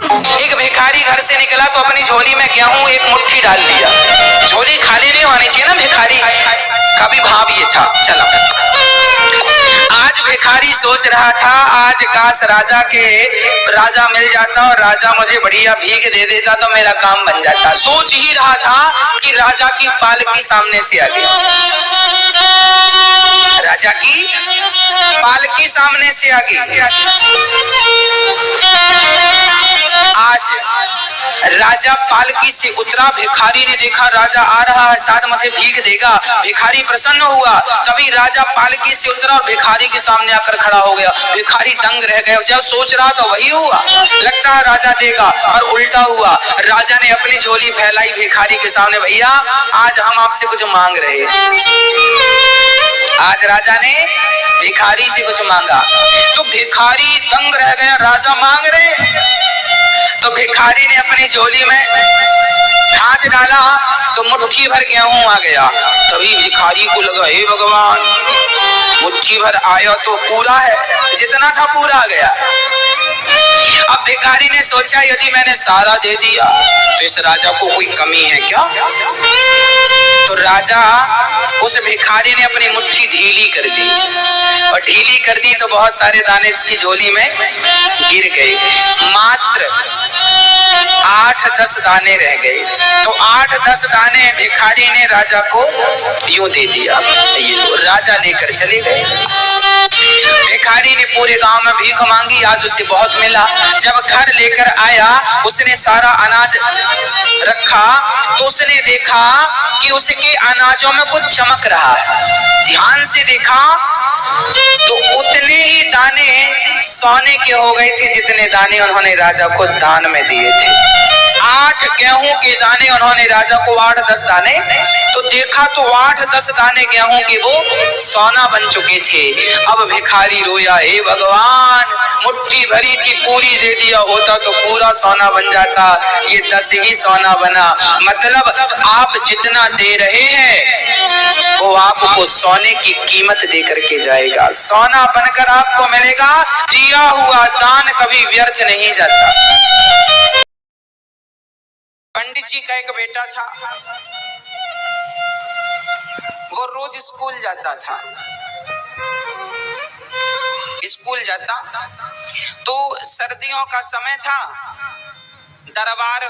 एक भिखारी घर से निकला तो अपनी झोली में गेहूं एक मुट्ठी डाल लिया। झोली खाली नहीं होनी चाहिए ना भिखारी का भी भाव ये था। चलो आज भिखारी सोच रहा था आज काश राजा मिल जाता और राजा मुझे बढ़िया भीख दे देता तो मेरा काम बन जाता। सोच ही रहा था कि राजा की पालकी सामने से आ गई। राजा की पालकी सामने से आ गई। आज राजा पालकी से उतरा। भिखारी ने देखा राजा आ रहा है, शायद मुझे भीख देगा। भिखारी प्रसन्न हुआ। तभी राजा पालकी से उतरा और भिखारी के सामने आकर खड़ा हो गया। भिखारी दंग रह गया। जब सोच रहा था वही हुआ, लगता है राजा देगा, और उल्टा हुआ। राजा ने अपनी झोली फैलाई भिखारी के सामने, भैया आज हम आपसे कुछ मांग रहे हैं। आज राजा ने भिखारी से कुछ मांगा तो भिखारी दंग रह गया। राजा मांग रहे तो भिखारी ने अपनी झोली में हाथ डाला तो मुट्ठी भर गेहूं आ गया। तभी भिखारी को लगा हे भगवान, मुट्ठी भर आया तो पूरा है, जितना था पूरा आ गया। अब भिखारी ने सोचा यदि मैंने सारा दे दिया तो इस राजा को कोई कमी है क्या। तो राजा उस भिखारी ने अपनी मुट्ठी ढीली कर दी, और ढीली कर दी तो बहुत सारे दाने इसकी झोली में गिर गए। मात्र 8-10 दाने रह गए। तो 8-10 दाने भिखारी ने राजा को यूं दे दिया। ये लो, राजा लेकर चले गए। भिखारी ने पूरे गांव में भीख मांगी, आज उसे बहुत मिला। जब घर लेकर आया उसने सारा अनाज रखा तो उसने देखा कि उसके अनाजों में कुछ चमक रहा है। ध्यान से देखा तो उतने ही दाने सोने के हो गए थे जितने दाने उन्होंने राजा को दान में दिए थे। 8 गेहूं के दाने उन्होंने राजा को 8-10 दाने तो देखा तो 8-10 दाने गेहूं के वो सोना बन चुके थे। अब भिखारी रोया, हे भगवान मुट्ठी भरी थी पूरी दे दिया होता तो पूरा सोना बन जाता, ये 10 ही सोना बना। मतलब आप जितना दे रहे हैं वो आपको सोने की कीमत दे करके जाएगा, सोना बनकर आपको मिलेगा। दिया हुआ दान कभी व्यर्थ नहीं जाता। पंडित जी का एक बेटा था, वो रोज स्कूल जाता था। स्कूल जाता तो सर्दियों का समय था, दरबार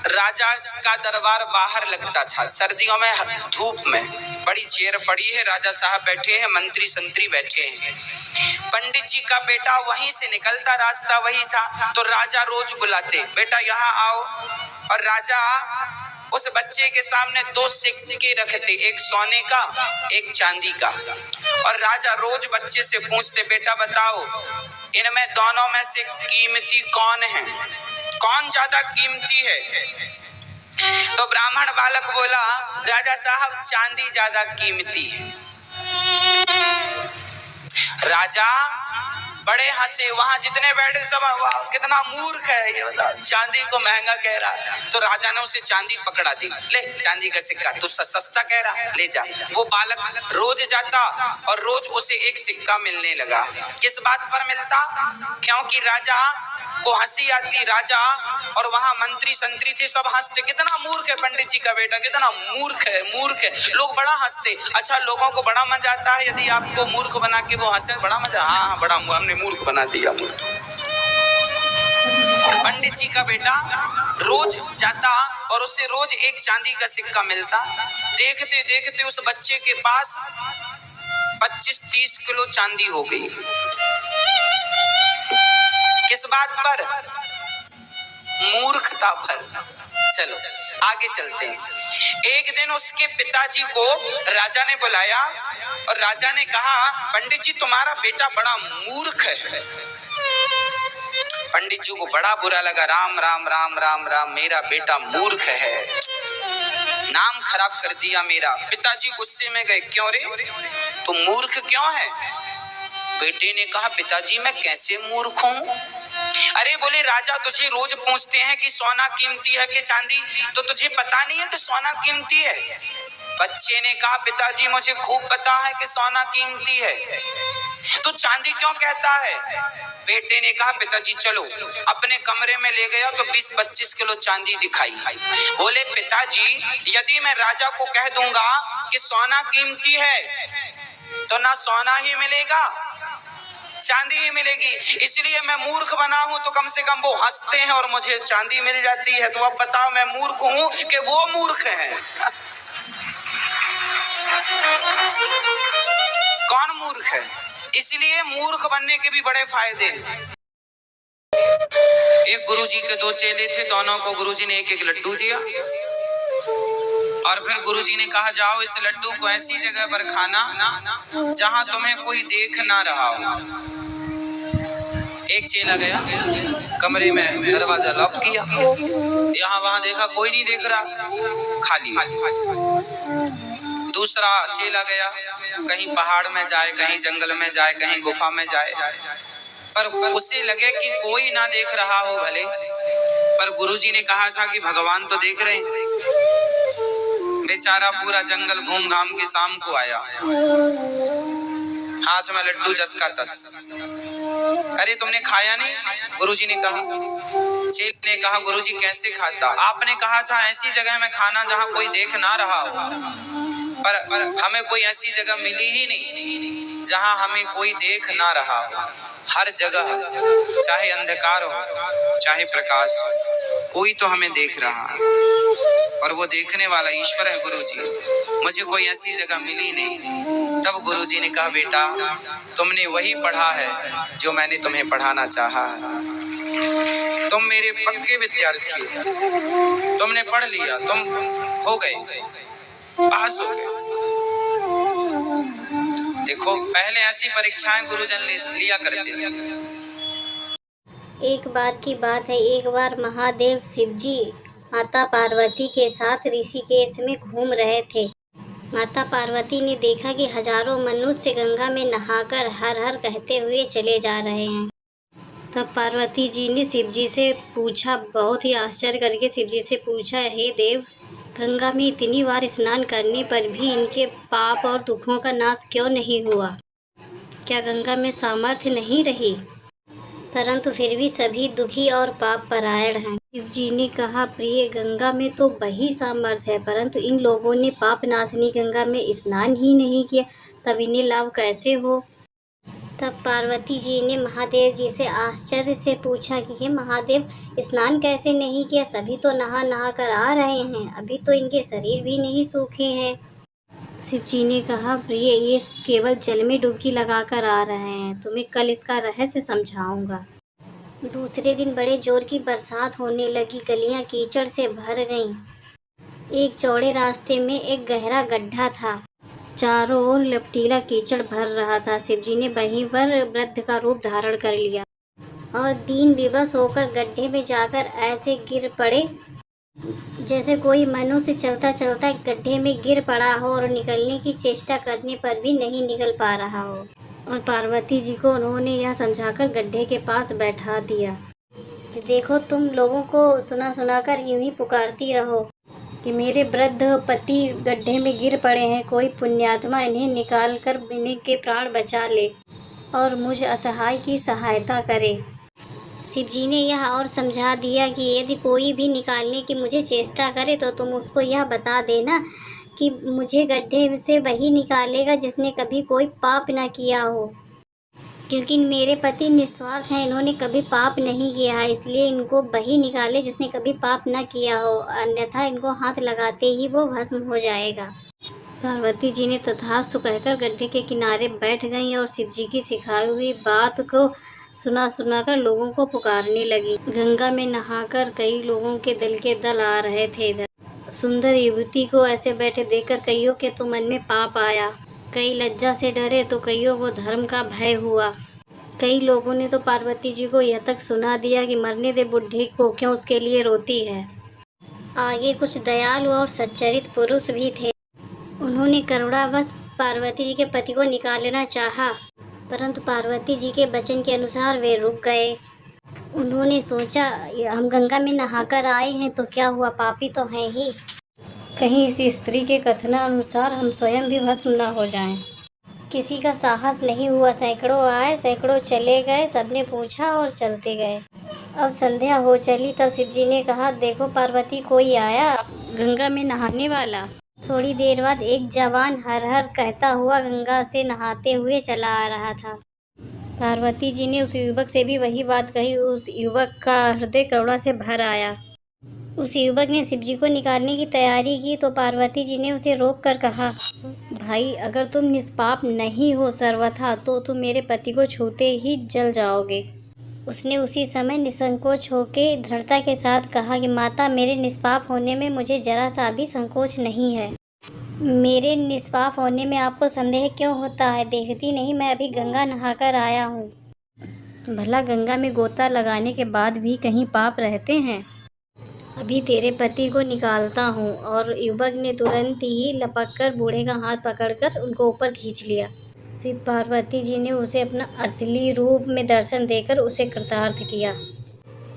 राजा का दरबार बाहर लगता था। सर्दियों में धूप में बड़ी चेयर पड़ी है, राजा साहब बैठे हैं, मंत्री संतरी बैठे हैं। पंडित जी का बेटा वहीं से निकलता, रास्ता वही था। तो राजा रोज बुलाते, बेटा यहाँ आओ। और राजा उस बच्चे के सामने 2 सिक्के रखते, एक सोने का एक चांदी का। और राजा रोज बच्चे से पूछते, बेटा बताओ इनमें दोनों में से कीमती कौन है, कौन ज्यादा कीमती है। तो ब्राह्मण बालक बोला, राजा साहब चांदी ज्यादा कीमती है। राजा बड़े हंसे, वहां जितने बैठे सब कितना मूर्ख है ये बता, चांदी को महंगा कह रहा। तो राजा ने उसे चांदी पकड़ा दी, ले चांदी का सिक्का, तू सस्ता कह रहा, ले जा। वो बालक रोज जाता और रोज उसे एक सिक्का मिलने लगा। किस बात पर मिलता, क्योंकि राजा को हंसी आती। राजा और वहां मंत्री संतरी थे, सब हंसते, कितना मूर्ख है पंडित जी का बेटा, कितना मूर्ख है, मूर्ख है। लोग बड़ा हंसते। अच्छा, लोगों को बड़ा मजा आता है यदि आपको मूर्ख बना के वो हंसे, बड़ा मजा। हाँ बड़ा, हमने मूर्ख बना दिया। पंडित जी का बेटा रोज जाता और उसे रोज एक चांदी का सिक्का मिलता। देखते देखते उस बच्चे के पास 25-30 किलो चांदी हो गई। किस बात पर, मूर्खता पर। चलो आगे चलते हैं। एक दिन उसके पिताजी को राजा ने बुलाया और राजा ने कहा, पंडित जी तुम्हारा बेटा बड़ा मूर्ख है। पंडित जी को बड़ा बुरा लगा, राम राम राम राम राम, मेरा बेटा मूर्ख है, नाम खराब कर दिया मेरा। पिताजी गुस्से में गए, क्यों रे तू मूर्ख क्यों है। बेटे ने कहा, पिताजी मैं कैसे मूर्ख हूँ। अरे बोले, राजा तुझे रोज पूछते हैं कि सोना कीमती है कि चांदी, तो तुझे पता नहीं है कि सोना कीमती है। बच्चे ने कहा, पिताजी मुझे खूब पता है कि सोना कीमती है। तो चांदी क्यों कहता है? बेटे ने कहा पिताजी चलो, अपने कमरे में ले गया तो 20-25 किलो चांदी दिखाई। बोले पिताजी यदि मैं राजा को कह दूंगा कि सोना कीमती है तो ना सोना ही मिलेगा, चांदी ही मिलेगी, इसलिए मैं मूर्ख बना हूं तो कम से कम वो हंसते हैं और मुझे चांदी मिल जाती है। तो अब बताओ मैं मूर्ख हूं कि वो मूर्ख है? कौन मूर्ख है? इसलिए मूर्ख बनने के भी बड़े फायदे हैं। एक गुरुजी के दो चेले थे, दोनों को गुरुजी ने एक एक लड्डू दिया और फिर गुरुजी ने कहा जाओ इस लड्डू को ऐसी जगह पर खाना जहां तुम्हें कोई देख ना रहा हो। एक चेला गया, कमरे में दरवाजा लॉक किया, यहाँ वहां देखा कोई नहीं देख रहा, खाली। दूसरा चेला गया, कहीं पहाड़ में जाए, कहीं जंगल में जाए, कहीं गुफा में जाए, पर उसे लगे कि कोई ना देख रहा हो भले, पर गुरुजी ने कहा था कि भगवान तो देख रहे हैं। बेचारा पूरा जंगल घूम घाम के शाम को आया, हाथ में लड्डू जस का तस। अरे तुमने खाया नहीं? गुरुजी ने कहा। चेले ने कहा गुरुजी कैसे खाता? आपने कहा था ऐसी जगह में खाना जहां कोई देख ना रहा हो, पर हमें कोई ऐसी जगह मिली ही नहीं जहां हमें कोई देख ना रहा हो। हर जगह चाहे अंधकार हो चाहे प्रकाश हो, कोई तो हमें देख रहा है और वो देखने वाला ईश्वर है गुरुजी। मुझे कोई ऐसी जगह मिली नहीं। तब गुरुजी ने कहा बेटा तुमने वही पढ़ा है जो मैंने तुम्हें पढ़ाना चाहा। तुम मेरे पक्के विद्यार्थी थे, तुमने पढ़ लिया, तुम हो गए, पास हो गए। देखो पहले ऐसी परीक्षाएं गुरुजन लिया करते थे। एक बार की बात है, एक बार महादेव शिवजी माता पार्वती के साथ ऋषिकेश में घूम रहे थे। माता पार्वती ने देखा कि हजारों मनुष्य गंगा में नहाकर हर हर कहते हुए चले जा रहे हैं। तब पार्वती जी ने शिवजी से पूछा, बहुत ही आश्चर्य करके शिवजी से पूछा, हे देव, गंगा में इतनी बार स्नान करने पर भी इनके पाप और दुखों का नाश क्यों नहीं हुआ? क्या गंगा में सामर्थ्य नहीं रही? परंतु फिर भी सभी दुखी और पाप परायण हैं। शिवजी ने कहा, प्रिय, गंगा में तो वही सामर्थ्य है, परंतु इन लोगों ने पाप नाशनी गंगा में स्नान ही नहीं किया, तब इन्हें लाभ कैसे हो? तब पार्वती जी ने महादेव जी से आश्चर्य से पूछा कि हे महादेव, स्नान कैसे नहीं किया? सभी तो नहा नहा कर आ रहे हैं, अभी तो इनके शरीर भी नहीं सूखे हैं। शिव जी ने कहा, प्रिय, ये केवल जल में डुबकी लगाकर आ रहे हैं, तुम्हें कल इसका रहस्य समझाऊंगा। दूसरे दिन बड़े जोर की बरसात होने लगी, गलियां कीचड़ से भर गईं। एक चौड़े रास्ते में एक गहरा गड्ढा था, चारों ओर लपटीला कीचड़ भर रहा था। शिवजी ने वहीं पर वृद्ध का रूप धारण कर लिया और दीन विवश होकर गड्ढे में जाकर ऐसे गिर पड़े जैसे कोई मनुष्य चलता चलता गड्ढे में गिर पड़ा हो और निकलने की चेष्टा करने पर भी नहीं निकल पा रहा हो। और पार्वती जी को उन्होंने यह समझाकर गड्ढे के पास बैठा दिया कि देखो, तुम लोगों को सुना सुना कर यूं ही पुकारती रहो कि मेरे वृद्ध पति गड्ढे में गिर पड़े हैं, कोई पुण्यात्मा इन्हें निकाल कर इनके प्राण बचा ले और मुझ असहाय की सहायता करे। शिव जी ने यह और समझा दिया कि यदि कोई भी निकालने की मुझे चेष्टा करे तो तुम उसको यह बता देना कि मुझे गड्ढे से वही निकालेगा जिसने कभी कोई पाप न किया हो, क्योंकि मेरे पति निस्वार्थ हैं, इन्होंने कभी पाप नहीं किया है, इसलिए इनको वही निकाले जिसने कभी पाप न किया हो, अन्यथा इनको हाथ लगाते ही वो भस्म हो जाएगा। पार्वती जी ने तथास्तु कहकर गड्ढे के किनारे बैठ गईं और शिव जी की सिखाई हुई बात को सुना सुनाकर लोगों को पुकारने लगी। गंगा में नहाकर कई लोगों के दल के दल आ रहे थे। इधर सुंदर युवती को ऐसे बैठे देखकर कईयों के तो मन में पाप आया, कई लज्जा से डरे तो कईयों को धर्म का भय हुआ। कई लोगों ने तो पार्वती जी को यह तक सुना दिया कि मरने दे बुढ़ी को, क्यों उसके लिए रोती है। आगे कुछ दयालु और सच्चरित पुरुष भी थे। उन्होंने करुणावश पार्वती जी के पति को निकालना चाहा, परंतु पार्वती जी के वचन के अनुसार वे रुक गए। उन्होंने सोचा, हम गंगा में नहाकर आए हैं तो क्या हुआ, पापी तो हैं ही, कहीं इस स्त्री के कथनानुसार हम स्वयं भी भस्म न हो जाएं। किसी का साहस नहीं हुआ। सैकड़ों आए, सैकड़ों चले गए, सबने पूछा और चलते गए। अब संध्या हो चली, तब शिव जी ने कहा, देखो पार्वती, कोई आया गंगा में नहाने वाला। थोड़ी देर बाद एक जवान हर हर कहता हुआ गंगा से नहाते हुए चला आ रहा था। पार्वती जी ने उस युवक से भी वही बात कही। उस युवक का हृदय करुणा से भर आया। उस युवक ने शिव जी को निकालने की तैयारी की तो पार्वती जी ने उसे रोक कर कहा, भाई, अगर तुम निष्पाप नहीं हो सर्वथा तो तुम मेरे पति को छूते ही जल जाओगे। उसने उसी समय निसंकोच होकर दृढ़ता के साथ कहा कि माता, मेरे निष्पाप होने में मुझे जरा सा भी संकोच नहीं है। मेरे निष्पाप होने में आपको संदेह क्यों होता है? देखती नहीं, मैं अभी गंगा नहाकर आया हूँ। भला गंगा में गोता लगाने के बाद भी कहीं पाप रहते हैं? अभी तेरे पति को निकालता हूँ। और युवक ने तुरंत ही लपककर बूढ़े का हाथ पकड़कर उनको ऊपर खींच लिया। शिव पार्वती जी ने उसे अपना असली रूप में दर्शन देकर उसे कृतार्थ किया।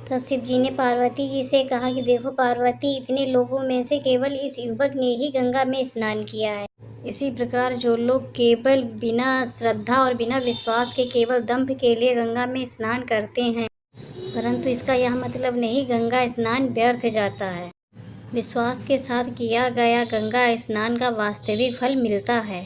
तब शिव जी ने पार्वती जी से कहा कि देखो पार्वती, इतने लोगों में से केवल इस युवक ने ही गंगा में स्नान किया है। इसी प्रकार जो लोग केवल बिना श्रद्धा और बिना विश्वास के केवल दंभ के लिए गंगा में स्नान करते हैं, परंतु इसका यह मतलब नहीं गंगा स्नान व्यर्थ जाता है। विश्वास के साथ किया गया गंगा स्नान का वास्तविक फल मिलता है।